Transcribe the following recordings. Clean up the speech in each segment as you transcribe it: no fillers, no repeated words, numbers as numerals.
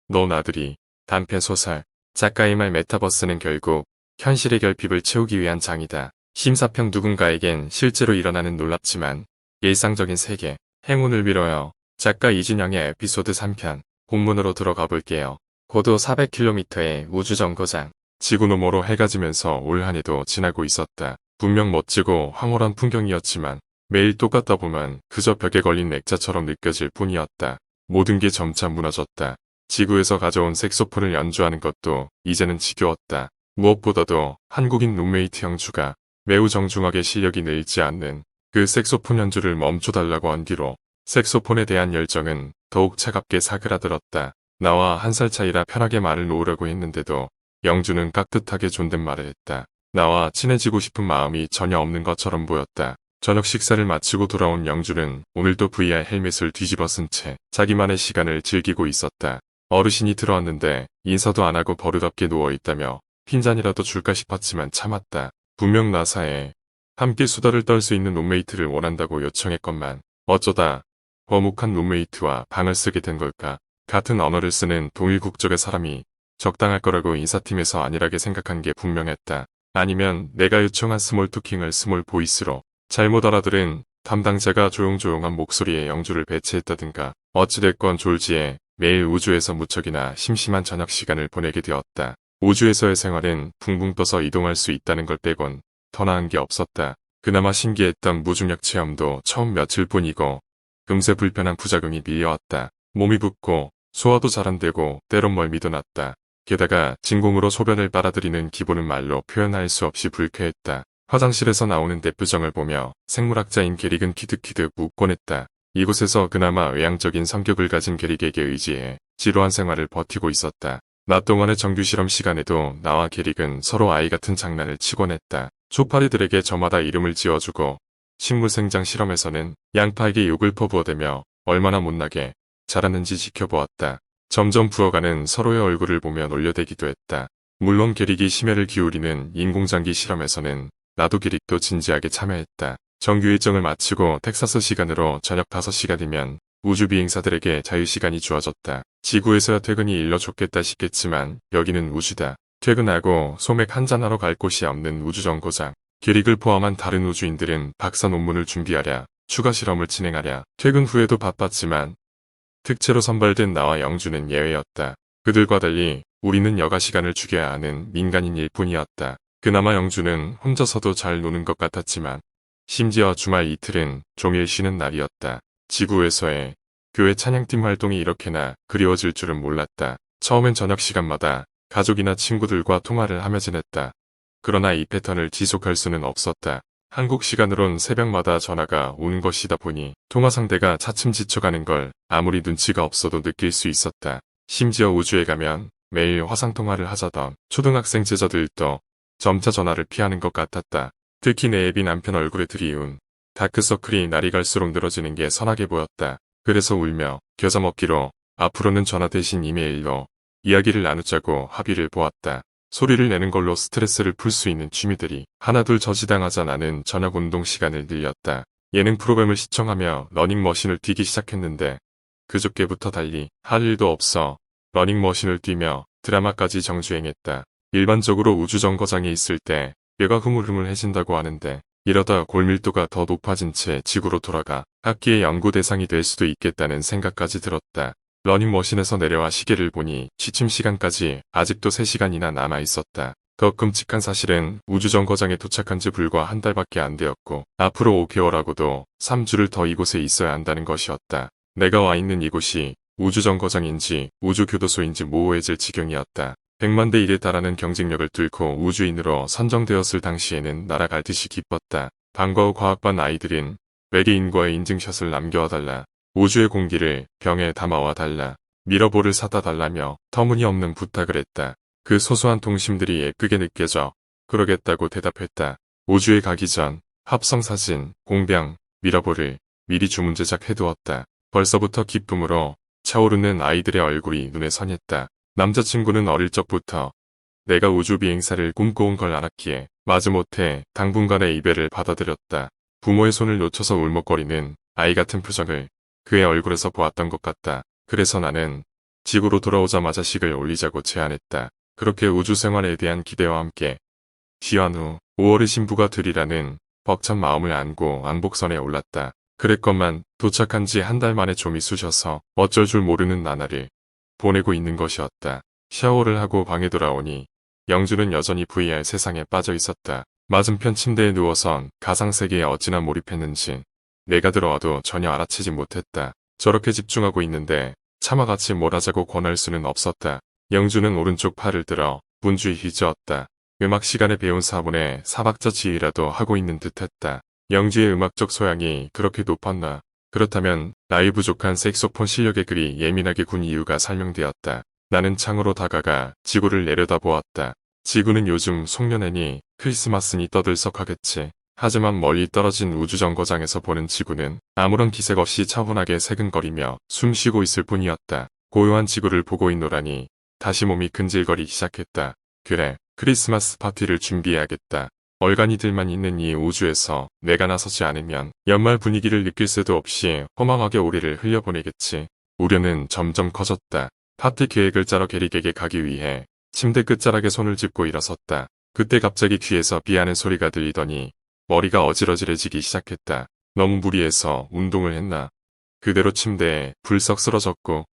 너 나들이, 단편 소설, 작가의 말 메타버스는 결국 현실의 결핍을 채우기 위한 장이다. 심사평 누군가에겐 실제로 일어나는 놀랍지만 일상적인 세계, 행운을 빌어요. 작가 이준영의 에피소드 3편, 본문으로 들어가 볼게요. 고도 400km의 우주정거장. 지구 너머로 해가 지면서 올 한 해도 지나고 있었다. 분명 멋지고 황홀한 풍경이었지만 매일 똑같다 보면 그저 벽에 걸린 액자처럼 느껴질 뿐이었다. 모든 게 점차 무너졌다. 지구에서 가져온 색소폰을 연주하는 것도 이제는 지겨웠다. 무엇보다도 한국인 룸메이트 형주가 매우 정중하게 실력이 늘지 않는 그 색소폰 연주를 멈춰달라고 한 뒤로 색소폰에 대한 열정은 더욱 차갑게 사그라들었다. 나와 한 살 차이라 편하게 말을 놓으려고 했는데도 영주는 깍듯하게 존댓말을 했다. 나와 친해지고 싶은 마음이 전혀 없는 것처럼 보였다. 저녁 식사를 마치고 돌아온 영주는 오늘도 VR 헬멧을 뒤집어 쓴 채 자기만의 시간을 즐기고 있었다. 어르신이 들어왔는데 인사도 안 하고 버릇없게 누워있다며 핀잔이라도 줄까 싶었지만 참았다. 분명 나사에 함께 수다를 떨 수 있는 룸메이트를 원한다고 요청했건만 어쩌다 거묵한 룸메이트와 방을 쓰게 된 걸까. 같은 언어를 쓰는 동일 국적의 사람이 적당할 거라고 인사팀에서 안일하게 생각한 게 분명했다. 아니면 내가 요청한 스몰 토킹을 스몰 보이스로 잘못 알아들은 담당자가 조용조용한 목소리의 영주를 배치했다든가. 어찌됐건 졸지에 매일 우주에서 무척이나 심심한 저녁 시간을 보내게 되었다. 우주에서의 생활은 붕붕 떠서 이동할 수 있다는 걸 빼곤 더 나은 게 없었다. 그나마 신기했던 무중력 체험도 처음 며칠뿐이고 금세 불편한 부작용이 밀려왔다. 몸이 붓고 소화도 잘 안 되고 때론 멀미도 났다. 게다가 진공으로 소변을 빨아들이는 기분은 말로 표현할 수 없이 불쾌했다. 화장실에서 나오는 내 표정을 보며 생물학자인 게릭은 키득키득 웃곤 했다. 이곳에서 그나마 외향적인 성격을 가진 게릭에게 의지해 지루한 생활을 버티고 있었다. 낮 동안의 정규 실험 시간에도 나와 게릭은 서로 아이 같은 장난을 치곤 했다. 초파리들에게 저마다 이름을 지어주고 식물생장 실험에서는 양파에게 욕을 퍼부어대며 얼마나 못나게 자랐는지 지켜보았다. 점점 부어가는 서로의 얼굴을 보며 놀려대기도 했다. 물론 게릭이 심혈을 기울이는 인공장기 실험에서는 나도 게릭도 진지하게 참여했다. 정규 일정을 마치고 텍사스 시간으로 저녁 5시간이면 우주 비행사들에게 자유시간이 주어졌다. 지구에서야 퇴근이 일러 좋겠다 싶겠지만 여기는 우주다. 퇴근하고 소맥 한잔하러 갈 곳이 없는 우주정거장. 게릭을 포함한 다른 우주인들은 박사 논문을 준비하랴, 추가 실험을 진행하랴. 퇴근 후에도 바빴지만 특채로 선발된 나와 영주는 예외였다. 그들과 달리 우리는 여가 시간을 죽여야 하는 민간인일 뿐이었다. 그나마 영주는 혼자서도 잘 노는 것 같았지만 심지어 주말 이틀은 종일 쉬는 날이었다. 지구에서의 교회 찬양팀 활동이 이렇게나 그리워질 줄은 몰랐다. 처음엔 저녁 시간마다 가족이나 친구들과 통화를 하며 지냈다. 그러나 이 패턴을 지속할 수는 없었다. 한국 시간으론 새벽마다 전화가 오는 것이다 보니 통화 상대가 차츰 지쳐가는 걸 아무리 눈치가 없어도 느낄 수 있었다. 심지어 우주에 가면 매일 화상통화를 하자던 초등학생 제자들도 점차 전화를 피하는 것 같았다. 특히 내 애비 남편 얼굴에 들이운 다크서클이 날이 갈수록 늘어지는 게 선하게 보였다. 그래서 울며 겨자 먹기로 앞으로는 전화 대신 이메일로 이야기를 나누자고 합의를 보았다. 소리를 내는 걸로 스트레스를 풀 수 있는 취미들이 하나둘 저지당하자 나는 저녁 운동 시간을 늘렸다. 예능 프로그램을 시청하며 러닝머신을 뛰기 시작했는데 그저께부터 달리 할 일도 없어 러닝머신을 뛰며 드라마까지 정주행했다. 일반적으로 우주정거장에 있을 때 뼈가 흐물흐물해진다고 하는데 이러다 골밀도가 더 높아진 채 지구로 돌아가 학기의 연구 대상이 될 수도 있겠다는 생각까지 들었다. 러닝머신에서 내려와 시계를 보니 취침 시간까지 아직도 3시간이나 남아 있었다. 더 끔찍한 사실은 우주정거장에 도착한 지 불과 한 달밖에 안 되었고 앞으로 5개월하고도 3주를 더 이곳에 있어야 한다는 것이었다. 내가 와 있는 이곳이 우주정거장인지 우주교도소인지 모호해질 지경이었다. 100만 대 1에 달하는 경쟁력을 뚫고 우주인으로 선정되었을 당시에는 날아갈 듯이 기뻤다. 방과 후 과학반 아이들인 외계인과의 인증샷을 남겨와달라. 우주의 공기를 병에 담아와 달라. 미러볼을 사다 달라며 터무니없는 부탁을 했다. 그 소소한 동심들이 예쁘게 느껴져 그러겠다고 대답했다. 우주에 가기 전 합성사진, 공병, 미러볼을 미리 주문 제작해두었다. 벌써부터 기쁨으로 차오르는 아이들의 얼굴이 눈에 선했다. 남자친구는 어릴 적부터 내가 우주 비행사를 꿈꿔온 걸 알았기에 마지못해 당분간의 이별을 받아들였다. 부모의 손을 놓쳐서 울먹거리는 아이 같은 표정을 그의 얼굴에서 보았던 것 같다. 그래서 나는 지구로 돌아오자마자 식을 올리자고 제안했다. 그렇게 우주 생활에 대한 기대와 함께 귀환 후 5월의 신부가 되리라는 벅찬 마음을 안고 왕복선에 올랐다. 그랬건만 도착한 지 한 달 만에 좀이 쑤셔서 어쩔 줄 모르는 나날을 보내고 있는 것이었다. 샤워를 하고 방에 돌아오니 영주는 여전히 VR 세상에 빠져 있었다. 맞은편 침대에 누워선 가상세계에 어찌나 몰입했는지 내가 들어와도 전혀 알아채지 못했다. 저렇게 집중하고 있는데 차마 같이 뭘 하자고 권할 수는 없었다. 영주는 오른쪽 팔을 들어 분주히 휘저었다. 음악 시간에 배운 사본에 사박자 지휘라도 하고 있는 듯했다. 영주의 음악적 소양이 그렇게 높았나? 그렇다면 나이 부족한 색소폰 실력에 그리 예민하게 군 이유가 설명되었다. 나는 창으로 다가가 지구를 내려다보았다. 지구는 요즘 송년회니 크리스마스니 떠들썩하겠지. 하지만 멀리 떨어진 우주정거장에서 보는 지구는 아무런 기색 없이 차분하게 새근거리며 숨쉬고 있을 뿐이었다. 고요한 지구를 보고 있노라니 다시 몸이 근질거리기 시작했다. 그래, 크리스마스 파티를 준비해야겠다. 얼간이들만 있는 이 우주에서 내가 나서지 않으면 연말 분위기를 느낄 새도 없이 허망하게 올해를 흘려보내겠지. 우려는 점점 커졌다. 파티 계획을 짜러 게릭에게 가기 위해 침대 끝자락에 손을 짚고 일어섰다. 그때 갑자기 귀에서 비하는 소리가 들리더니 머리가 어지러지해지기 시작했다. 너무 무리해서 운동을 했나. 그대로 침대에 불썩 쓰러졌고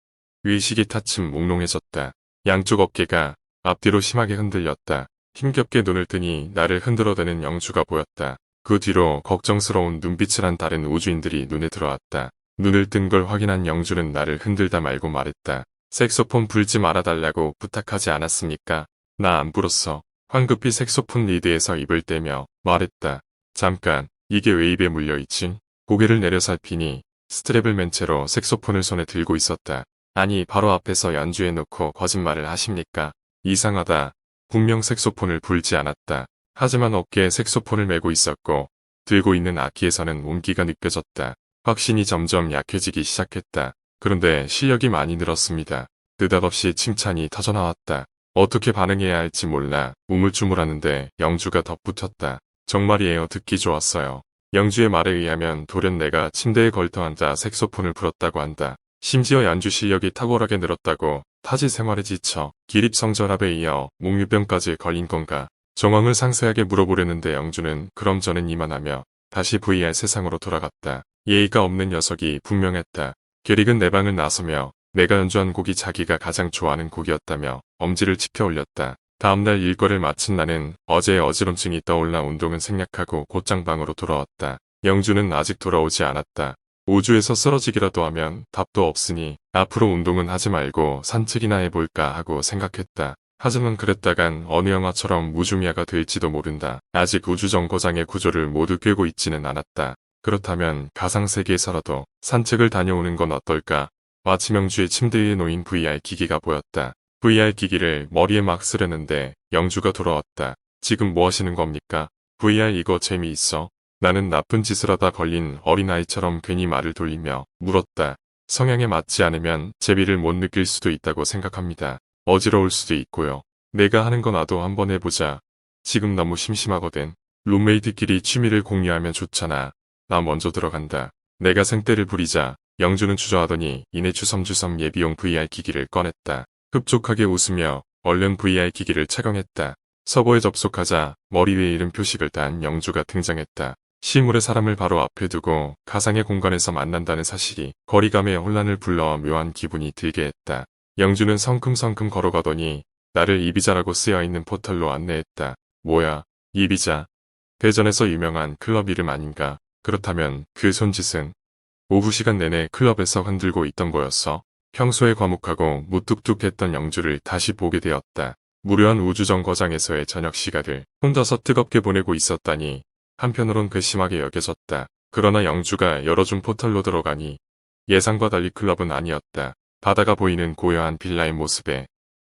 의식이 타침 몽롱해졌다. 양쪽 어깨가 앞뒤로 심하게 흔들렸다. 힘겹게 눈을 뜨니 나를 흔들어대는 영주가 보였다. 그 뒤로 걱정스러운 눈빛을 한 다른 우주인들이 눈에 들어왔다. 눈을 뜬 걸 확인한 영주는 나를 흔들다 말고 말했다. 색소폰 불지 말아달라고 부탁하지 않았습니까? 나 안 불었어. 황급히 색소폰 리드에서 입을 떼며 말했다. 잠깐, 이게 왜 입에 물려있지? 고개를 내려 살피니 스트랩을 맨 채로 색소폰을 손에 들고 있었다. 아니, 바로 앞에서 연주해놓고 거짓말을 하십니까? 이상하다. 분명 색소폰을 불지 않았다. 하지만 어깨에 색소폰을 메고 있었고 들고 있는 악기에서는 온기가 느껴졌다. 확신이 점점 약해지기 시작했다. 그런데 실력이 많이 늘었습니다. 느닷없이 칭찬이 터져나왔다. 어떻게 반응해야 할지 몰라 우물쭈물하는데 영주가 덧붙였다. 정말이에요. 듣기 좋았어요. 영주의 말에 의하면 돌연 내가 침대에 걸터앉아 색소폰을 불었다고 한다. 심지어 연주 실력이 탁월하게 늘었다고. 타지 생활에 지쳐 기립성전압에 이어 몽유병까지 걸린 건가. 정황을 상세하게 물어보려는데 영주는 그럼 저는 이만하며 다시 VR 세상으로 돌아갔다. 예의가 없는 녀석이 분명했다. 게릭은 내 방을 나서며 내가 연주한 곡이 자기가 가장 좋아하는 곡이었다며 엄지를 치켜 올렸다. 다음날 일과를 마친 나는 어제의 어지럼증이 떠올라 운동은 생략하고 곧장 방으로 돌아왔다. 영주는 아직 돌아오지 않았다. 우주에서 쓰러지기라도 하면 답도 없으니 앞으로 운동은 하지 말고 산책이나 해볼까 하고 생각했다. 하지만 그랬다간 어느 영화처럼 무중야가 될지도 모른다. 아직 우주정거장의 구조를 모두 꿰고 있지는 않았다. 그렇다면 가상세계에서라도 산책을 다녀오는 건 어떨까? 마침 영주의 침대 위에 놓인 VR 기기가 보였다. VR 기기를 머리에 막 쓰려는데 영주가 돌아왔다. 지금 뭐 하시는 겁니까? VR 이거 재미있어? 나는 나쁜 짓을 하다 걸린 어린아이처럼 괜히 말을 돌리며 물었다. 성향에 맞지 않으면 재미를 못 느낄 수도 있다고 생각합니다. 어지러울 수도 있고요. 내가 하는 거 나도 한번 해보자. 지금 너무 심심하거든. 룸메이트끼리 취미를 공유하면 좋잖아. 나 먼저 들어간다. 내가 생떼를 부리자 영주는 주저하더니 이내 주섬주섬 예비용 VR 기기를 꺼냈다. 흡족하게 웃으며 얼른 VR 기기를 착용했다. 서버에 접속하자 머리 위에 이름 표식을 단 영주가 등장했다. 실물의 사람을 바로 앞에 두고 가상의 공간에서 만난다는 사실이 거리감에 혼란을 불러 묘한 기분이 들게 했다. 영주는 성큼성큼 걸어가더니 나를 이비자라고 쓰여있는 포털로 안내했다. 뭐야, 이비자. 대전에서 유명한 클럽 이름 아닌가? 그렇다면 그 손짓은 오후 시간 내내 클럽에서 흔들고 있던 거였어? 평소에 과묵하고 무뚝뚝했던 영주를 다시 보게 되었다. 무료한 우주정거장에서의 저녁 시간을 혼자서 뜨겁게 보내고 있었다니 한편으론 괘씸하게 여겨졌다. 그러나 영주가 열어준 포털로 들어가니 예상과 달리 클럽은 아니었다. 바다가 보이는 고요한 빌라의 모습에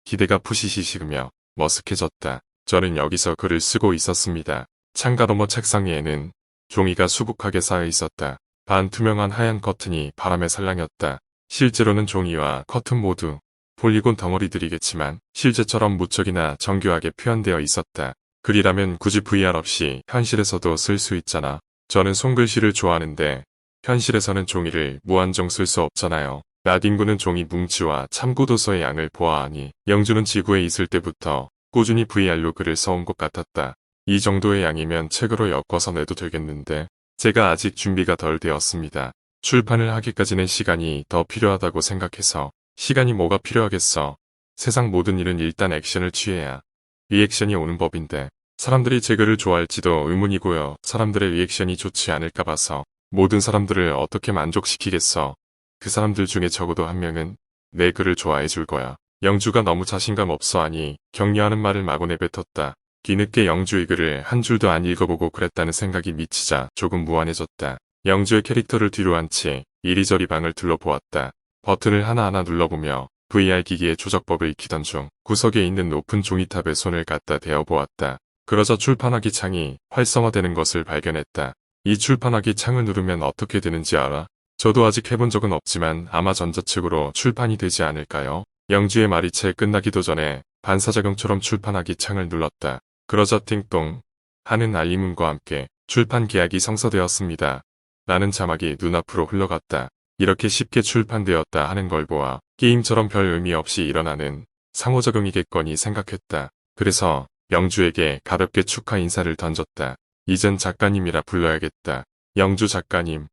기대가 푸시시 식으며 머쓱해졌다. 저는 여기서 글을 쓰고 있었습니다. 창가 너머 책상 위에는 종이가 수북하게 쌓여 있었다. 반투명한 하얀 커튼이 바람에 살랑였다. 실제로는 종이와 커튼 모두 폴리곤 덩어리들이겠지만 실제처럼 무척이나 정교하게 표현되어 있었다. 글이라면 굳이 VR 없이 현실에서도 쓸 수 있잖아. 저는 손글씨를 좋아하는데 현실에서는 종이를 무한정 쓸 수 없잖아요. 나딩구는 종이 뭉치와 참고도서의 양을 보아하니 영주는 지구에 있을 때부터 꾸준히 VR로 글을 써온 것 같았다. 이 정도의 양이면 책으로 엮어서 내도 되겠는데 제가 아직 준비가 덜 되었습니다. 출판을 하기까지는 시간이 더 필요하다고 생각해서 시간이 뭐가 필요하겠어. 세상 모든 일은 일단 액션을 취해야 리액션이 오는 법인데 사람들이 제 글을 좋아할지도 의문이고요. 사람들의 리액션이 좋지 않을까 봐서 모든 사람들을 어떻게 만족시키겠어. 그 사람들 중에 적어도 한 명은 내 글을 좋아해 줄 거야. 영주가 너무 자신감 없어 하니 격려하는 말을 마구 내뱉었다. 뒤늦게 영주의 글을 한 줄도 안 읽어보고 그랬다는 생각이 미치자 조금 무안해졌다. 영주의 캐릭터를 뒤로 한 채 이리저리 방을 둘러보았다. 버튼을 하나하나 눌러보며 VR 기기의 조작법을 익히던 중 구석에 있는 높은 종이탑에 손을 갖다 대어보았다. 그러자 출판하기 창이 활성화되는 것을 발견했다. 이 출판하기 창을 누르면 어떻게 되는지 알아? 저도 아직 해본 적은 없지만 아마 전자책으로 출판이 되지 않을까요? 영주의 말이 채 끝나기도 전에 반사작용처럼 출판하기 창을 눌렀다. 그러자 띵동 하는 알림음과 함께 출판 계약이 성사되었습니다. 라는 자막이 눈앞으로 흘러갔다. 이렇게 쉽게 출판되었다 하는 걸 보아 게임처럼 별 의미 없이 일어나는 상호작용이겠거니 생각했다. 그래서 영주에게 가볍게 축하 인사를 던졌다. 이젠 작가님이라 불러야겠다. 영주 작가님,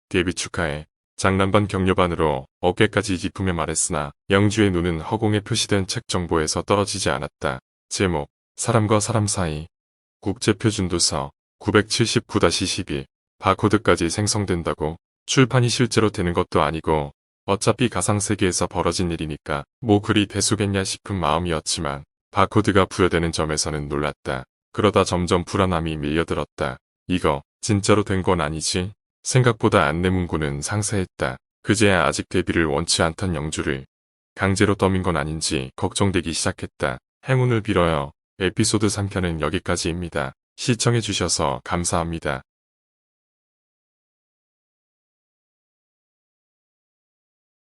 데뷔 축하해. 장난반 격려반으로 어깨까지 짚으며 말했으나 영주의 눈은 허공에 표시된 책 정보에서 떨어지지 않았다. 제목, 사람과 사람 사이, 국제표준도서 979-12, 바코드까지 생성된다고. 출판이 실제로 되는 것도 아니고 어차피 가상세계에서 벌어진 일이니까 뭐 그리 대수겠냐 싶은 마음이었지만 바코드가 부여되는 점에서는 놀랐다. 그러다 점점 불안함이 밀려들었다. 이거 진짜로 된 건 아니지? 생각보다 안내문고는 상세했다. 그제야 아직 데뷔를 원치 않던 영주를 강제로 떠민 건 아닌지 걱정되기 시작했다. 행운을 빌어요. 에피소드 3편은 여기까지입니다. 시청해주셔서 감사합니다.